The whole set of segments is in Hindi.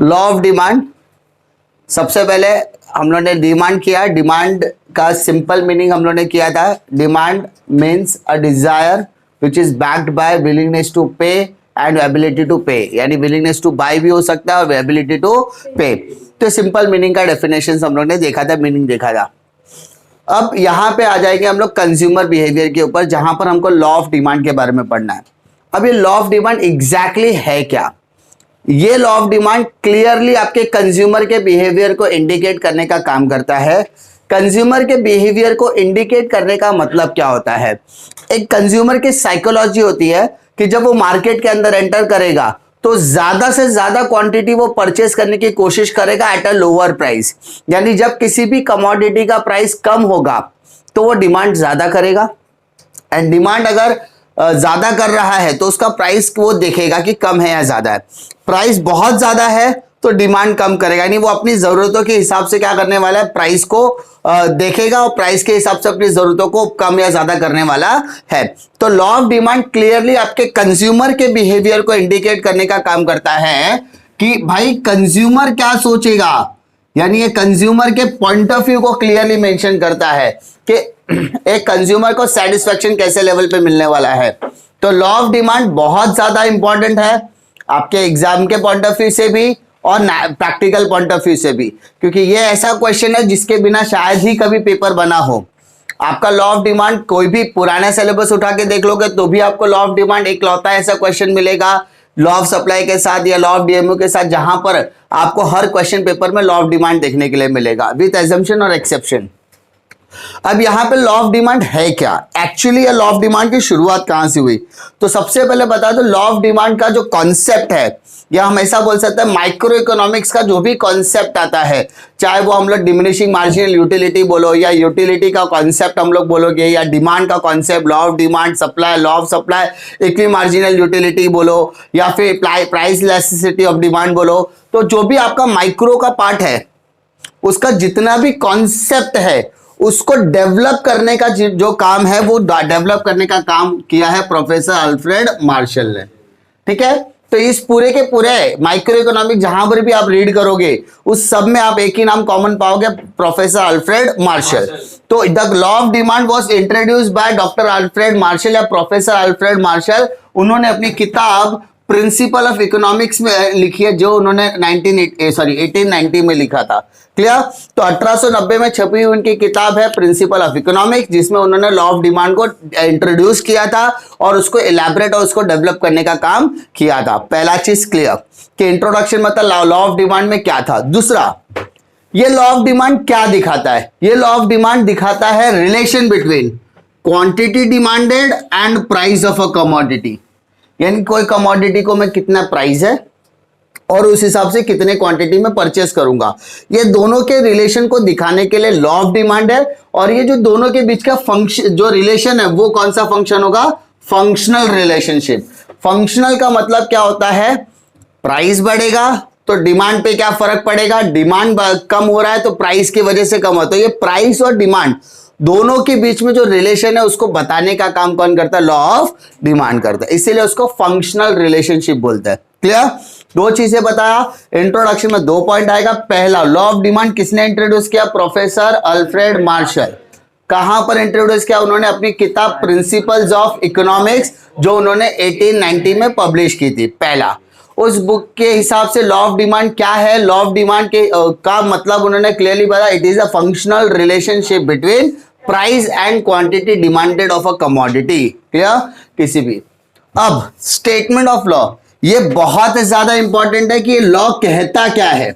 लॉ ऑफ डिमांड, सबसे पहले हम लोगों ने डिमांड किया। डिमांड का सिंपल मीनिंग हम लोगों ने किया था, demand means a desire which is backed by willingness to pay and ability to pay, यानी विलिंगनेस टू बाय भी हो सकता है और एबिलिटी टू पे। तो सिंपल मीनिंग का डेफिनेशन हम लोग ने देखा था, मीनिंग देखा था। अब यहाँ पे आ जाएंगे हम लोग कंज्यूमर बिहेवियर के ऊपर, जहां पर हमको लॉ ऑफ डिमांड के बारे में पढ़ना है। अब ये लॉ ऑफ डिमांड एग्जैक्टली है क्या? ये लॉ ऑफ डिमांड क्लियरली आपके कंज्यूमर के बिहेवियर को इंडिकेट करने का काम करता है। कंज्यूमर के बिहेवियर को इंडिकेट करने का मतलब क्या होता है? एक कंज्यूमर की साइकोलॉजी होती है कि जब वो मार्केट के अंदर एंटर करेगा तो ज्यादा से ज्यादा क्वांटिटी वो परचेस करने की कोशिश करेगा एट अ लोअर प्राइस। यानी जब किसी भी कमोडिटी का प्राइस कम होगा तो वो डिमांड ज्यादा करेगा, एंड डिमांड अगर ज्यादा कर रहा है तो उसका प्राइस वो देखेगा कि कम है या ज्यादा है। प्राइस बहुत ज्यादा है तो डिमांड कम करेगा, यानी वो अपनी जरूरतों के हिसाब से क्या करने वाला है, प्राइस को देखेगा और प्राइस के हिसाब से अपनी जरूरतों को कम या ज्यादा करने वाला है। तो लॉ ऑफ डिमांड क्लियरली आपके कंज्यूमर के बिहेवियर को इंडिकेट करने का काम करता है कि भाई कंज्यूमर क्या सोचेगा, यानी ये कंज्यूमर के पॉइंट ऑफ व्यू को क्लियरली मेंशन करता है कि एक कंज्यूमर को सेटिस्फेक्शन कैसे लेवल पे मिलने वाला है। तो लॉ ऑफ डिमांड बहुत ज्यादा इंपॉर्टेंट है आपके एग्जाम के पॉइंट ऑफ व्यू से भी और प्रैक्टिकल पॉइंट ऑफ व्यू से भी, क्योंकि ये ऐसा क्वेश्चन है जिसके बिना शायद ही कभी पेपर बना हो। आपका लॉ ऑफ डिमांड कोई भी पुराना सिलेबस उठा के देख लोगे तो भी आपको लॉ ऑफ डिमांड एक लौता ऐसा क्वेश्चन मिलेगा लॉ ऑफ सप्लाई के साथ या लॉ ऑफ डीएमयू के साथ, जहां पर आपको हर क्वेश्चन पेपर में लॉ ऑफ डिमांड देखने के लिए मिलेगा विद एजम्पशन और एक्सेप्शन। अब यहां पे लॉ ऑफ डिमांड है क्या? एक्चुअली ये लॉ ऑफ डिमांड की शुरुआत कहां से हुई? तो सबसे पहले बता दो, लॉ ऑफ डिमांड का जो कॉन्सेप्ट है, या हम ऐसा बोल सकते हैं माइक्रो इकोनॉमिक्स का जो भी कॉन्सेप्ट आता है, चाहे वो हम लोग डिमिनिशिंग मार्जिनल यूटिलिटी बोलो या यूटिलिटी का कॉन्सेप्ट हम लोग बोलोगे, या डिमांड का concept law of demand, supply law of supply, equi marginal utility बोलो, या फिर प्राइस इलास्टिसिटी ऑफ डिमांड बोलो, तो जो भी आपका माइक्रो का पार्ट है उसका जितना भी कॉन्सेप्ट है उसको डेवलप करने का जो काम है वो डेवलप करने का काम किया है प्रोफेसर अल्फ्रेड मार्शल ने। ठीक है, तो इस पूरे के पूरे माइक्रो इकोनॉमिक जहां पर भी आप रीड करोगे उस सब में आप एक ही नाम कॉमन पाओगे, प्रोफेसर अल्फ्रेड मार्शल। तो the law of demand was introduced by doctor Alfred Marshall या प्रोफेसर अल्फ्रेड मार्शल। उन्होंने अपनी किताब प्रिंसिपल ऑफ इकोनॉमिक्स में लिखी है, जो उन्होंने 1890 में लिखा था। क्लियर? तो 1890 में छपी हुई उनकी किताब है प्रिंसिपल ऑफ इकोनॉमिक्स, जिसमें उन्होंने लॉ ऑफ डिमांड को इंट्रोड्यूस किया था और उसको इलैबोरेट और उसको डेवलप करने का काम किया था। पहला चीज क्लियर कि इंट्रोडक्शन मतलब लॉ ऑफ डिमांड में क्या था। दूसरा, ये लॉ ऑफ डिमांड क्या दिखाता है? ये लॉ ऑफ डिमांड दिखाता है relation between quantity demanded and price of a commodity, यानी कोई कमोडिटी को मैं कितना प्राइस है और उस हिसाब से कितने क्वांटिटी में परचेस करूंगा, ये दोनों के रिलेशन को दिखाने के लिए लॉ ऑफ डिमांड है। और ये जो दोनों के बीच का फंक्शन जो रिलेशन है वो कौन सा फंक्शन होगा? Functional relationship. फंक्शनल का मतलब क्या होता है? प्राइस बढ़ेगा तो डिमांड पे क्या फर्क पड़ेगा? डिमांड कम हो रहा है तो प्राइस की वजह से कम होता है। तो ये प्राइस और डिमांड दोनों के बीच में जो रिलेशन है उसको बताने का काम कौन करता है? लॉ ऑफ डिमांड करता है, इसीलिए उसको फंक्शनल रिलेशनशिप बोलते हैं। क्लियर? दो चीजें बताया, इंट्रोडक्शन में 2 पॉइंट आएगा। पहला, लॉ ऑफ डिमांड किसने इंट्रोड्यूस किया? Professor Alfred Marshall. कहां पर इंट्रोड्यूस किया उन्होंने? अपनी किताब प्रिंसिपल्स ऑफ इकोनॉमिक्स, जो उन्होंने 1890 में पब्लिश की थी। पहला, उस बुक के हिसाब से लॉ ऑफ डिमांड क्या है? लॉ ऑफ डिमांड के का मतलब उन्होंने क्लियरली बताया, it is a functional relationship between price and quantity demanded of a commodity. Clear? किसी भी। अब स्टेटमेंट ऑफ लॉ, ये बहुत ज्यादा इंपॉर्टेंट है कि ये लॉ कहता क्या है।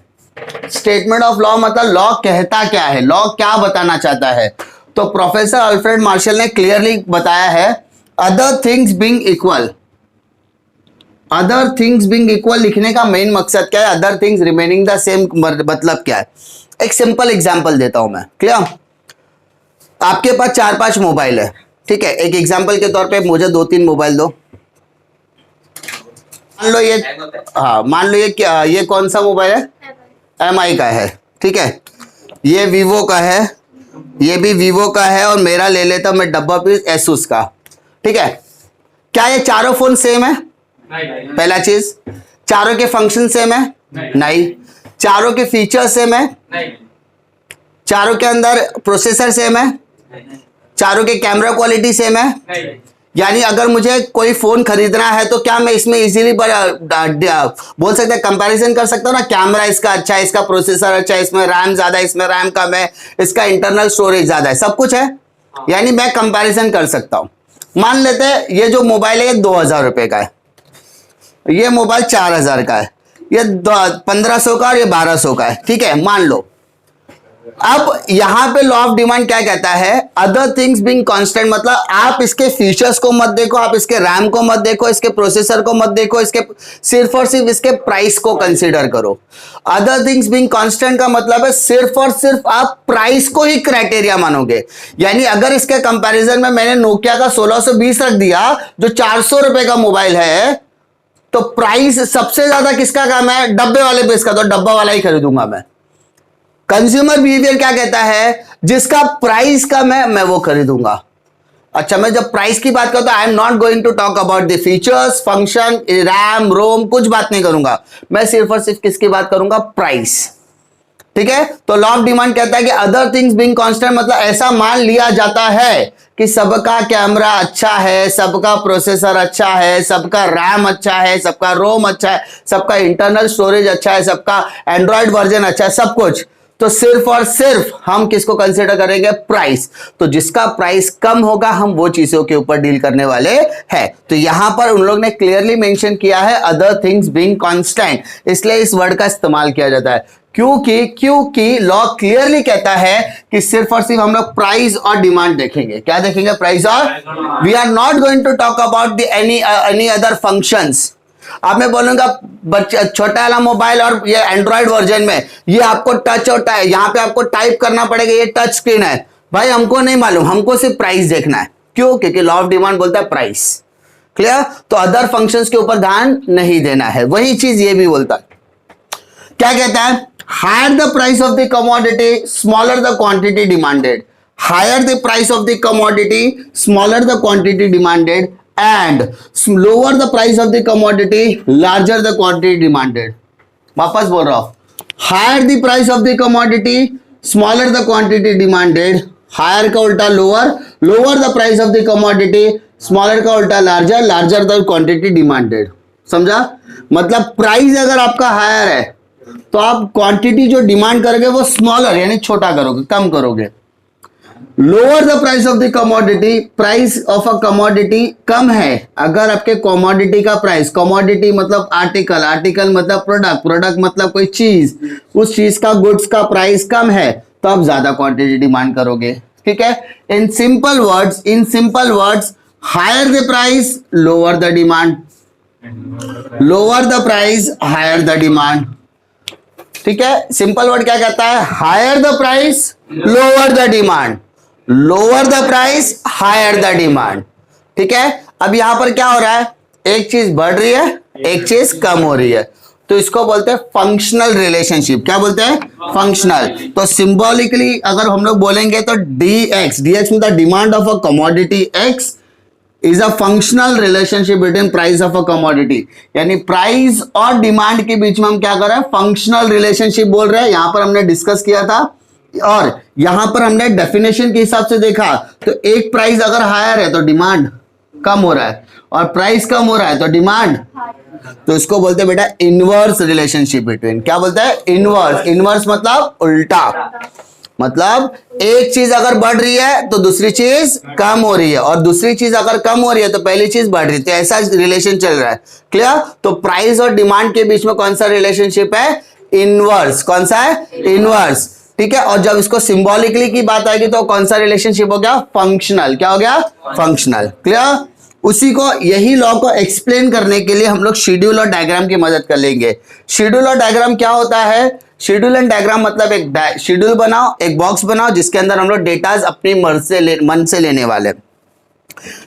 स्टेटमेंट ऑफ लॉ मतलब लॉ कहता क्या है, लॉ क्या बताना चाहता है। तो प्रोफेसर अल्फ्रेड मार्शल ने क्लियरली बताया है, other things being equal. Other things being equal लिखने का मेन मकसद क्या है? Other things remaining the same मतलब क्या है? एक सिंपल एग्जांपल देता हूं मैं। क्लियर? आपके पास 4-5 मोबाइल है, ठीक है। एक एग्जांपल के तौर पे मुझे 2-3 मोबाइल दो। मान लो ये, हाँ मान लो ये क्या, ये कौन सा मोबाइल है? MI का है, ठीक है। ये वीवो का है, ये भी वीवो का है, और मेरा ले लेता मैं डब्बा पीस एसूस का, ठीक है। क्या ये चारों फोन सेम है? पहला चीज। चारों के फंक्शन सेम है? नहीं। चारों के फीचर्स सेम है? चारों के अंदर प्रोसेसर सेम है? चारों के कैमरा क्वालिटी सेम है? यानी अगर मुझे कोई फोन खरीदना है तो क्या मैं इसमें इजीली बोल सकते हैं, कंपैरिजन कर सकता हूं ना, कैमरा इसका अच्छा है, इसका प्रोसेसर अच्छा है, इसमें रैम ज्यादा है, इसमें रैम कम है, इसका इंटरनल स्टोरेज ज्यादा है, सब कुछ है। यानी मैं कंपैरिजन कर सकता हूं। मान लेते हैं ये जो मोबाइल है ये 2000 रुपए का है, ये मोबाइल 4000 का है, ये 1500 का और ये 1200 का है, ठीक है, मान लो। अब यहां पे लॉ ऑफ डिमांड क्या कहता है, अदर थिंग्स बीइंग कांस्टेंट, मतलब आप इसके फीचर्स को मत देखो, आप इसके रैम को मत देखो, इसके प्रोसेसर को मत देखो, इसके सिर्फ और सिर्फ इसके प्राइस को कंसीडर करो। अदर थिंग्स बीइंग कांस्टेंट का मतलब है सिर्फ और सिर्फ आप प्राइस को ही क्राइटेरिया मानोगे। यानी अगर इसके कंपैरिजन में मैंने नोकिया का 1620 रख दिया जो 400 रुपए का मोबाइल है, तो प्राइस सबसे ज्यादा किसका काम है, डब्बे वाले पे इसका, तो डब्बा वाला ही खरीदूंगा मैं। कंज्यूमर बिहेवियर क्या कहता है, जिसका प्राइस कम है मैं वो खरीदूंगा। अच्छा, मैं जब प्राइस की बात करता हूं, I am not going to talk about the features, function, RAM, ROM, कुछ बात नहीं करूंगा, मैं सिर्फ और सिर्फ किसकी बात करूंगा, प्राइस। ठीक है, तो लॉ ऑफ डिमांड कहता है कि अदर थिंग्स बीइंग कांस्टेंट, मतलब ऐसा मान लिया जाता है कि सबका कैमरा अच्छा है, सबका प्रोसेसर अच्छा है, सबका रैम अच्छा है, सबका रोम अच्छा है, सबका इंटरनल स्टोरेज अच्छा है, सबका एंड्रॉइड वर्जन अच्छा है, सब कुछ, तो सिर्फ और सिर्फ हम किसको कंसीडर करेंगे, प्राइस। तो जिसका प्राइस कम होगा हम वो चीजों के ऊपर डील करने वाले हैं। तो यहां पर उन लोग ने क्लियरली मेंशन किया है अदर थिंग्स बीइंग कांस्टेंट, इसलिए इस वर्ड का इस्तेमाल किया जाता है। क्योंकि लॉ क्लियरली कहता है कि सिर्फ और सिर्फ हम लोग प्राइस और डिमांड देखेंगे। क्या देखेंगे, प्राइस और, we are not going to talk about the any other functions. अब मैं बोलूंगा छोटा वाला मोबाइल और ये एंड्रॉइड वर्जन में ये आपको टच होता है, यहां पे आपको टाइप करना पड़ेगा, ये टच स्क्रीन है, भाई हमको नहीं मालूम, हमको सिर्फ प्राइस देखना है। क्यों, क्योंकि लॉ ऑफ डिमांड बोलता है प्राइस। क्लियर, तो अदर फंक्शंस के ऊपर ध्यान नहीं देना है। वही चीज ये भी बोलता है, क्या कहता है, higher the price of the commodity smaller the quantity demanded, higher the price of the commodity smaller the quantity demanded, and lower the price of the commodity larger the quantity demanded। वापस बोल रहा हूं, higher the price of the commodity smaller the quantity demanded, higher का उल्टा lower, lower the price of the commodity smaller का उल्टा larger, larger the quantity demanded। समझा, मतलब प्राइस अगर आपका हायर है तो आप क्वांटिटी जो डिमांड करोगे वो स्मॉलर यानी छोटा करोगे, कम करोगे। Lower the price of the commodity, price of a commodity कम है अगर आपके कमोडिटी का प्राइस, कमोडिटी मतलब आर्टिकल, आर्टिकल मतलब प्रोडक्ट, प्रोडक्ट मतलब कोई चीज, उस चीज का, गुड्स का प्राइस कम है तो आप ज्यादा क्वांटिटी डिमांड करोगे। ठीक है, in simple words higher the price lower the demand, lower the price higher the demand. ठीक है, सिंपल वर्ड क्या कहता है, higher the price lower the demand, lower the price higher the demand. ठीक है, अब यहां पर क्या हो रहा है, एक चीज बढ़ रही है, एक चीज कम हो रही है, तो इसको बोलते हैं फंक्शनल रिलेशनशिप। क्या बोलते हैं, फंक्शनल। तो सिंबॉलिकली अगर हम लोग बोलेंगे तो dx मतलब demand of a commodity x is a functional relationship between price of a commodity, यानी प्राइस और डिमांड के बीच में हम क्या कर रहे हैं, फंक्शनल रिलेशनशिप बोल रहे हैं। यहां पर हमने डिस्कस किया था और यहां पर हमने डेफिनेशन के हिसाब से देखा, तो एक प्राइस अगर हायर है तो डिमांड कम हो रहा है और प्राइस कम हो रहा है तो डिमांड, तो इसको बोलते हैं बेटा इनवर्स रिलेशनशिप बिटवीन। क्या बोलते हैं, इनवर्स। इनवर्स मतलब उल्टा, मतलब एक चीज अगर बढ़ रही है तो दूसरी चीज कम हो रही है और दूसरी चीज अगर कम हो रही है तो पहली चीज बढ़ रही है, तो ऐसा रिलेशन चल रहा है। क्लियर, तो प्राइस और डिमांड के बीच में कौन सा रिलेशनशिप है, इनवर्स। कौन सा है, इनवर्स। ठीक है, और जब इसको सिंबॉलिकली की बात आएगी तो कौन सा रिलेशनशिप हो गया, फंक्शनल। क्या हो गया, फंक्शनल। क्लियर, उसी को, यही लॉ को एक्सप्लेन करने के लिए हम लोग शेड्यूल और डायग्राम की मदद कर लेंगे। शेड्यूल और डायग्राम क्या होता है, शेड्यूल एंड डायग्राम मतलब एक शेड्यूल बनाओ, एक बॉक्स बनाओ जिसके अंदर हम लोग डेटाज अपनी मन से लेने वाले।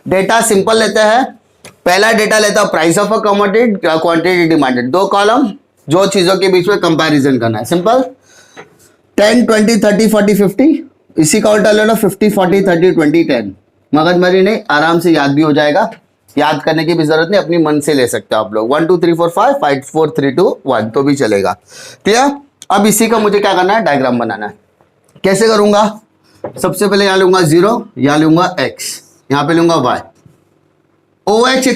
डेटा सिंपल लेते हैं, पहला डेटा लेता हूं price of a commodity, quantity demanded, दो कॉलम, जो चीजों के बीच में कंपैरिजन करना है, सिंपल। 10 20 30 40 50, इसी का उल्टा ले लो 50 40 30 20 10, मगजमारी नहीं, आराम से याद भी हो जाएगा। याद करने की भी जरूरत नहीं, अपनी मन से ले सकते हो आप लोग। 1 2 3 4 5 5 4 3 2 1 तो भी चलेगा। क्लियर? अब इसी का मुझे क्या करना है, डायग्राम बनाना है। कैसे करूंगा? सबसे पहले यहां लूंगा 0, यहां लूंगा x, यहां पे लूंगा y। OH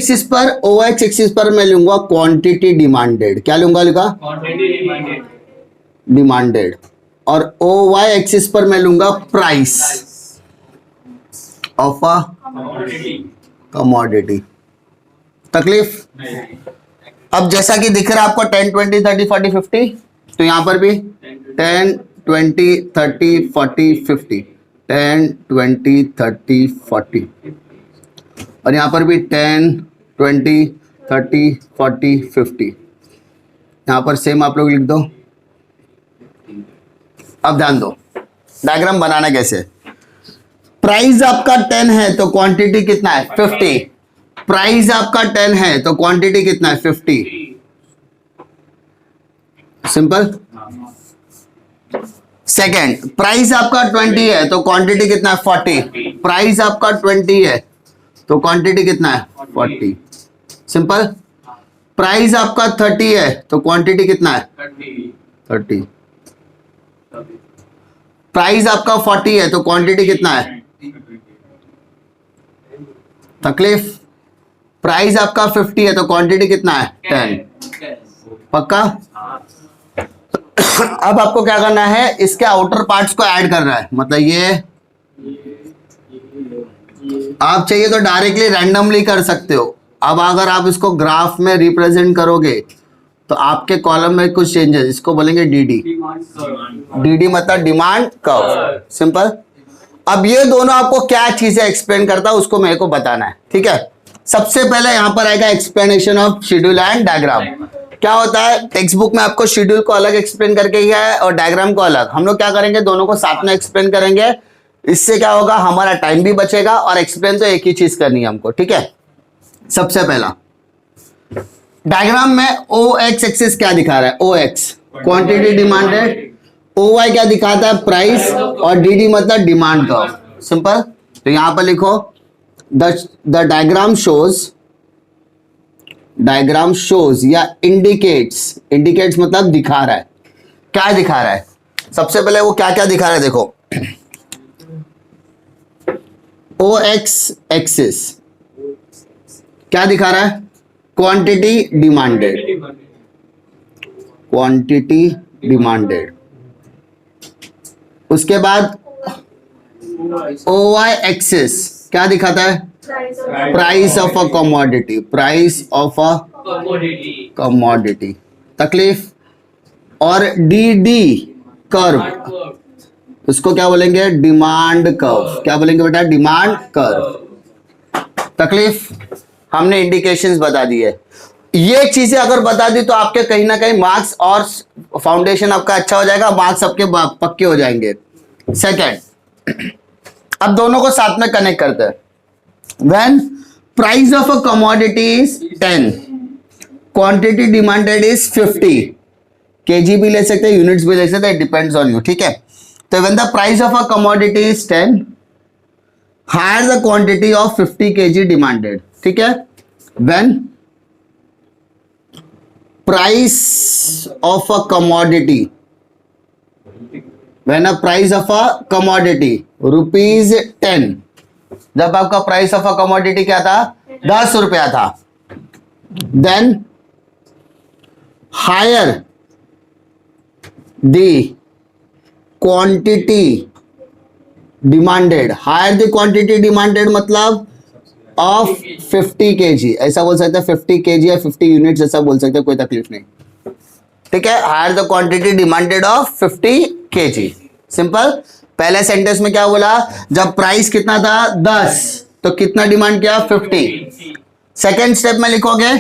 एक्सिस पर मैं लूंगा क्वांटिटी डिमांडेड। क्या लूंगा? लिखा क्वांटिटी डिमांडेड। और OY एक्सिस पर मैं लूंगा प्राइस ऑफ अ कमोडिटी। तकलीफ? अब जैसा कि दिख रहा है आपको 10 20 30 40 50, तो यहां पर भी 10 20 30 40 50, 10 20 30 40, और यहां पर भी 10 20 30 40 50। यहां पर सेम आप लोग लिख दो। अब ध्यान दो, डायग्राम बनाना कैसे। प्राइस आपका 10 है तो क्वांटिटी कितना है? 50। प्राइस आपका 10 है तो क्वांटिटी कितना है? 50। सिंपल। सेकेंड, प्राइस आपका 20 है तो क्वांटिटी कितना है? 40। प्राइस आपका 20 है तो क्वांटिटी कितना है? 40। सिंपल। प्राइस आपका 30 है तो क्वांटिटी कितना है? 30। प्राइस आपका 40 है तो क्वांटिटी कितना है? तकलीफ? प्राइस आपका 50 है तो क्वांटिटी कितना है? 10। पक्का? अब आपको क्या करना है, इसके आउटर पार्ट्स को ऐड करना है। मतलब ये आप चाहिए तो डायरेक्टली रैंडमली कर सकते हो। अब अगर आप इसको ग्राफ में रिप्रेजेंट करोगे तो आपके कॉलम में कुछ चेंजेस, इसको बोलेंगे डीडी। डीडी मतलब डिमांड कर्व। सिंपल। अब ये दोनों आपको क्या चीजें एक्सप्लेन करता है उसको मेरे को बताना है, ठीक है। सबसे पहले यहां पर आएगा explanation of schedule and diagram. क्या होता है, टेक्स्ट बुक में आपको शेड्यूल को अलग एक्सप्लेन करके ही है और डायग्राम को अलग। हम लोग क्या करेंगे, दोनों को साथ में एक्सप्लेन करेंगे। इससे क्या होगा, हमारा टाइम भी बचेगा और एक्सप्लेन तो एक ही चीज करनी है हमको, ठीक है। सबसे पहला डायग्राम में OX एक्सिस क्या दिखा रहा है? OX क्वांटिटी डिमांडेड, OY क्या दिखाता है? प्राइस, और DD मतलब डिमांड कर्व। सिंपल। तो यहां पर लिखो द डायग्राम शोज या इंडिकेट्स मतलब दिखा रहा है। क्या दिखा रहा है? सबसे पहले वो क्या क्या दिखा रहा है देखो। OX एक्सिस क्या दिखा रहा है? Quantity demanded. उसके बाद OY एक्सिस क्या दिखाता है? Price of a commodity. तकलीफ? और DD कर्व, उसको क्या बोलेंगे? Demand curve. क्या बोलेंगे बेटा? Demand curve. तकलीफ? हमने इंडिकेशंस बता दी है। ये चीजें अगर बता दी तो आपके कहीं ना कहीं मार्क्स और फाउंडेशन आपका अच्छा हो जाएगा, मार्क्स आपके पक्के हो जाएंगे। सेकंड, अब दोनों को साथ में कनेक्ट करते हैं। When price of a commodity is 10, quantity demanded is 50। KG भी ले सकते हैं, यूनिट्स भी ले सकते हैं, डिपेंड्स ऑन यू, ठीक है। तो when the price of a commodity is 10, higher the quantity of 50 kg demanded, ठीक है। When price of a commodity, when a price of a commodity ₹10, जब आपका प्राइस ऑफ अ कमोडिटी क्या था? 10 रुपया था, then higher the quantity demanded. Higher the quantity demanded मतलब ऑफ 50 kg, ऐसा बोल सकते हैं 50 kg या 50 यूनिट्स, ऐसा बोल सकते हैं, कोई तकलीफ नहीं, ठीक है। Higher the quantity demanded of 50 kg। Simple. पहले सेंटेंस में क्या बोला? जब प्राइस कितना था? 10, तो कितना डिमांड किया? 50। सेकेंड स्टेप में लिखोगे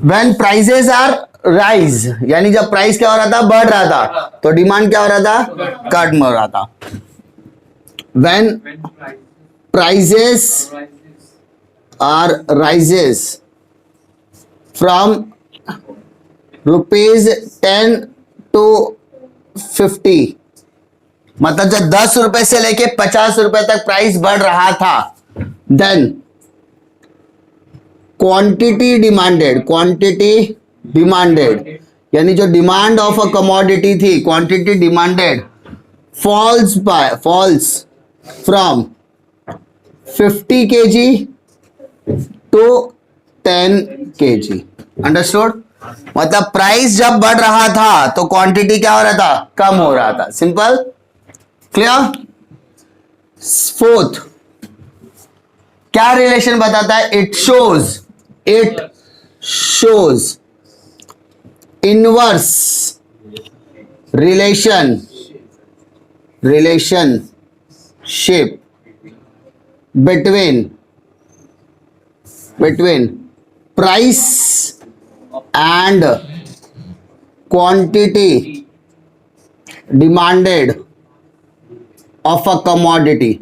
व्हेन प्राइसेस आर राइज, यानी जब प्राइस क्या हो रहा था? बढ़ रहा था, तो डिमांड क्या हो रहा था? कट हो रहा था। When prices are rises from ₹10 to 50, मतलब जब 10 रुपए से लेके 50 रुपए तक प्राइस बढ़ रहा था, देन क्वांटिटी डिमांडेड यानी जो डिमांड ऑफ अ कमोडिटी थी, quantity demanded falls from 50 kg to 10 kg। Understood? मतलब प्राइस जब बढ़ रहा था तो क्वांटिटी क्या हो रहा था, कम हो रहा था। Simple, clear? फोर्थ क्या रिलेशन बताता है? It shows inverse relationship between price and quantity demanded of a commodity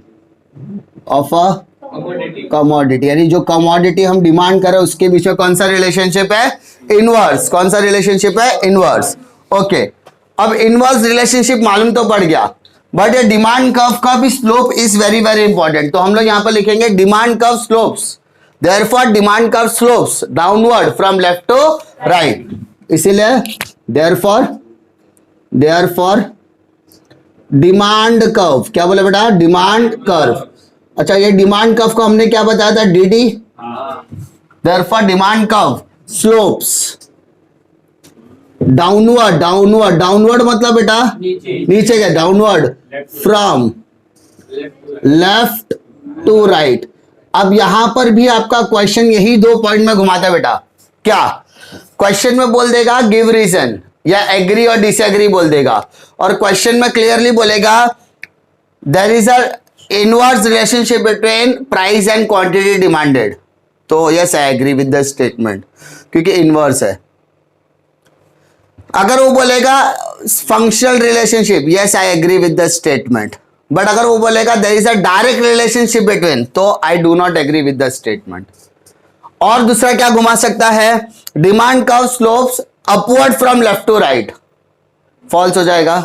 यानी जो कमोडिटी हम डिमांड कर रहे हैं उसके बीच में कौन सा रिलेशनशिप है? इनवर्स। कौन सा रिलेशनशिप है? इनवर्स। ओके, अब इनवर्स रिलेशनशिप मालूम तो पड़ गया, बट ये डिमांड कर्व का भी slope is very very important. तो हम लोग यहां पर लिखेंगे demand curve slopes, therefore demand curve slopes downward from left to right. इसीलिए देयरफॉर डिमांड कर्व, क्या बोले बेटा? Demand curve. अच्छा, ये डिमांड कर्व को हमने क्या बताया था? DD. Therefore demand curve slopes downward मतलब बेटा नीचे क्या? Downward from left to right. अब यहां पर भी आपका क्वेश्चन यही 2 पॉइंट में घुमाता है बेटा। क्या क्वेश्चन में बोल देगा गिव रीजन, या एग्री और डिसएग्री बोल देगा, और क्वेश्चन में क्लियरली बोलेगा there is a inverse relationship between price and quantity demanded. तो yes, I agree with the statement, क्योंकि इनवर्स है। अगर वो बोलेगा functional relationship, yes I agree with the statement, but अगर वो बोलेगा there is a direct relationship between, तो I do not agree with the statement. और दूसरा क्या घुमा सकता है? Demand curve slopes upward from left to right, false हो जाएगा।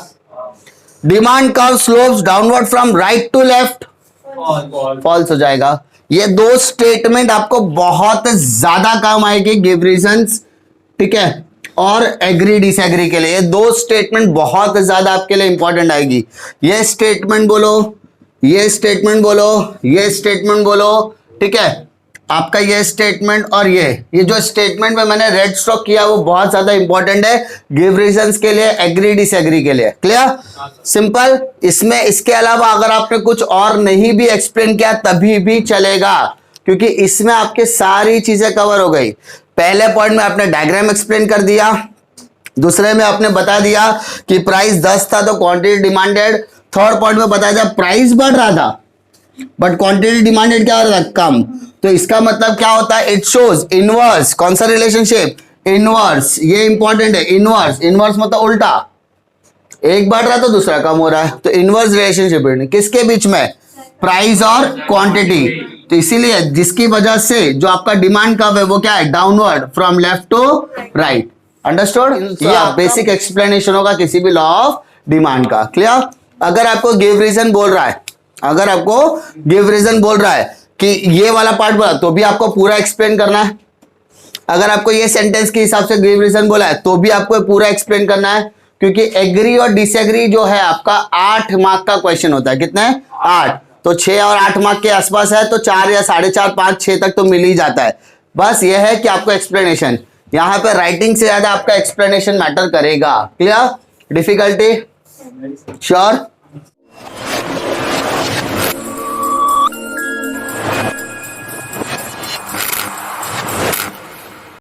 Demand curve slopes downward from right to left, false हो जाएगा। ये 2 स्टेटमेंट आपको बहुत ज्यादा काम आएगी गिव रीजंस, ठीक है, और एग्री डिसएग्री के लिए। ये 2 स्टेटमेंट बहुत ज्यादा आपके लिए इंपॉर्टेंट आएगी। ये स्टेटमेंट बोलो, ये स्टेटमेंट बोलो, ये स्टेटमेंट बोलो, ठीक है, आपका ये स्टेटमेंट और ये जो स्टेटमेंट में मैंने रेड स्ट्रोक किया वो बहुत ज्यादा इंपॉर्टेंट है गिव रीजंस के लिए, एग्री डिसएग्री के लिए। क्लियर? सिंपल। इसमें इसके अलावा अगर आपने कुछ और नहीं भी एक्सप्लेन किया तभी भी चलेगा, क्योंकि इसमें आपके सारी चीजें कवर हो गई। पहले पॉइंट में आपने डायग्राम एक्सप्लेन कर दिया, दूसरे में आपने बता दिया कि प्राइस 10 था तो क्वांटिटी डिमांडेड, थर्ड पॉइंट में बताया था प्राइस बढ़ रहा था बट क्वांटिटी डिमांडेड क्या हो रहा था? कम। तो इसका मतलब क्या होता है? It shows inverse. कौन सा रिलेशनशिप? इनवर्स। ये इंपॉर्टेंट है, इनवर्स मतलब उल्टा, एक बढ़ रहा तो दूसरा कम हो रहा है, तो इनवर्स रिलेशनशिप किसके बीच में? प्राइस और क्वांटिटी। तो इसीलिए जिसकी वजह से जो आपका डिमांड कर्व है वो क्या है? Downward from left to right. Understood? ये बेसिक एक्सप्लेनेशन होगा किसी भी लॉ ऑफ डिमांड का। क्लियर? अगर आपको गिव रीजन बोल रहा है, अगर आपको गिव रीजन बोल रहा है कि ये वाला पार्ट बोला तो भी आपको पूरा एक्सप्लेन करना है। अगर आपको ये सेंटेंस के हिसाब से गिव रीजन बोला है तो भी आपको पूरा एक्सप्लेन करना है, क्योंकि एग्री और डिसएग्री जो है आपका 8 मार्क का क्वेश्चन होता है। कितने? 8। तो 6 और 8 मार्क के आसपास है, तो 4 या 4.5, 5, 6 तक तो मिल ही जाता है। बस ये है कि आपको एक्सप्लेनेशन, यहाँ पे राइटिंग से ज्यादा आपका एक्सप्लेनेशन मैटर करेगा। क्लियर? डिफिकल्टी? श्योर?